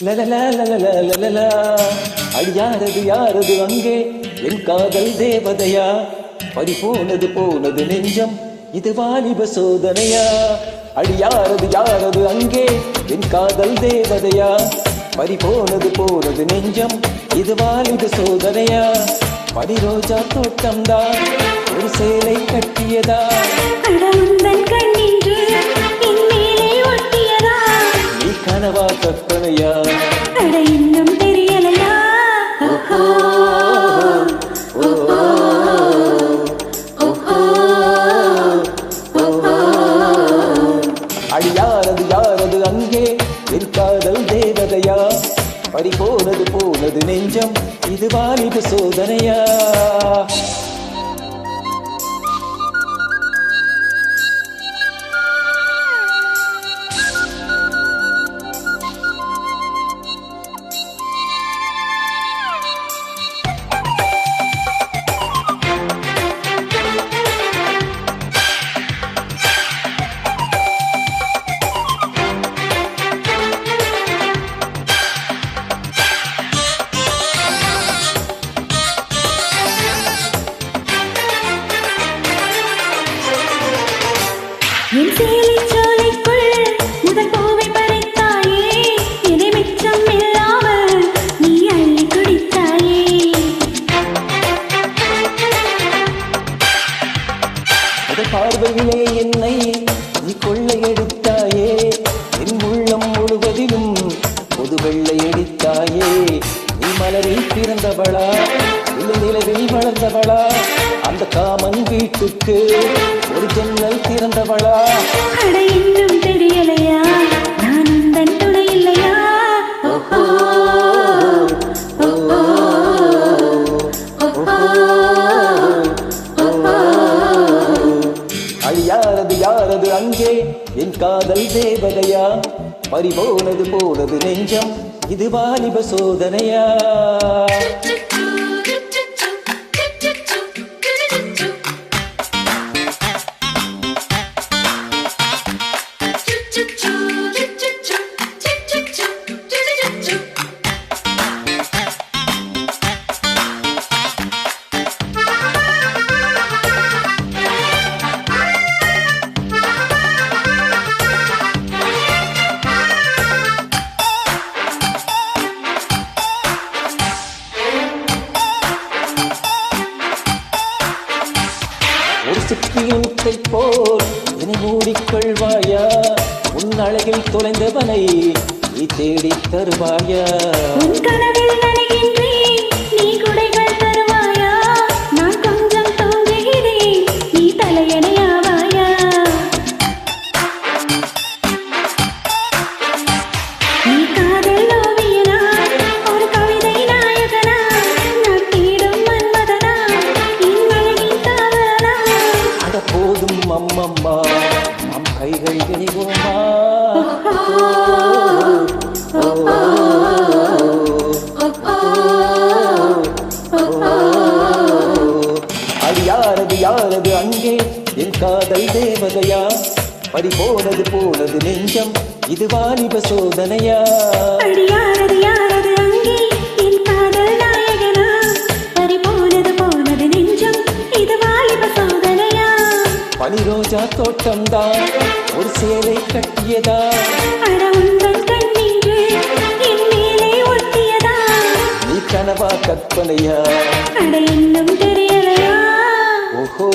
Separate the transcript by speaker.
Speaker 1: லலலலலலலலலா. அடி யாரது யாரது அங்கே என் காதல் தேவதையா? பறிபோனது போனது நெஞ்சம் இது வாலிப சோதனையா? அடி யாரது யாரது அங்கே என் காதல் தேவதையா? பறிபோனது போனது நெஞ்சம் இது வாலிப சோதனையா? பனிரோஜா தோட்டம்தான் ஒரு சேலை கட்டியதா? நீ கனவா கற்பனையா?
Speaker 2: இன்னும் தெரியலையா?
Speaker 1: அடி யாரது யாரது அங்கே என் காதல் தேவதையா? பறிபோனது போனது நெஞ்சம் இது வாலிப சோதனையா?
Speaker 2: என் சேலைச் சோலைக்குள் முதல் பூவை பறித்தாயே, என்னை மிச்சம் இல்லாமல் நீ அள்ளி குடித்தாயே.
Speaker 1: முதல் பார்வையிலே என்னை நீ கொள்ளையடித்தாயே, என் உள்ளம் முழுவதிலும் பொது வெள்ளையடித்தாயே. நீ மலரில் பிறந்தவளா இல்லை நிலவில் வளர்ந்தவளா? அந்த காமன் வீட்டுக்கு ஒரு ஜன்னல் திறந்தவளா?
Speaker 2: அட இன்னும் தெரியலையா? நான் உந்தன் துணை இல்லையா?
Speaker 1: அடி யாரது யாரது அங்கே என் காதல் தேவதையா? பறிபோனது போனது நெஞ்சம் இது வாலிப சோதனையா? ஒரு சுற்றியுத்தை போல் என்னை மூடிக்கொள்வாயா? உன் அழகில் தொலைந்தவனை நீ தேடி தருவாயா?
Speaker 2: உன் கனவில் நனைகின்றேன், நீ குடைகள் தருவாயா? நான் கொஞ்சம் தூங்குகிறேன், நீ தலையணையாவாயா? நீ காதல் ஓவியனா, ஒரு கவிதை நாயகனா? நான் தேடும் மன்மதனா, என் அழகின் காவலனா?
Speaker 1: அட போதும் அம்மம்மா, நம் கைகள் இணைவோமா? அடி யாரது யாரது அங்கே என் காதல் தேவதையா? பறிபோனது போனது நெஞ்சம் இது வாலிப சோதனையா?
Speaker 2: அடி யாரது யாரது அங்கே என் காதல் நாயகனா? பறிபோனது போனது நெஞ்சம் இது வாலிப சோதனையா?
Speaker 1: பனிரோஜா தோட்டம்தான் ஒரு சேலை கட்டியதா?
Speaker 2: அட உந்தன் கண்ணின்று என் மேலே ஒட்டியதா?
Speaker 1: நீ கனவா கற்பனையா?
Speaker 2: அட இன்னும் தெரியலையா?
Speaker 1: ஓஹோ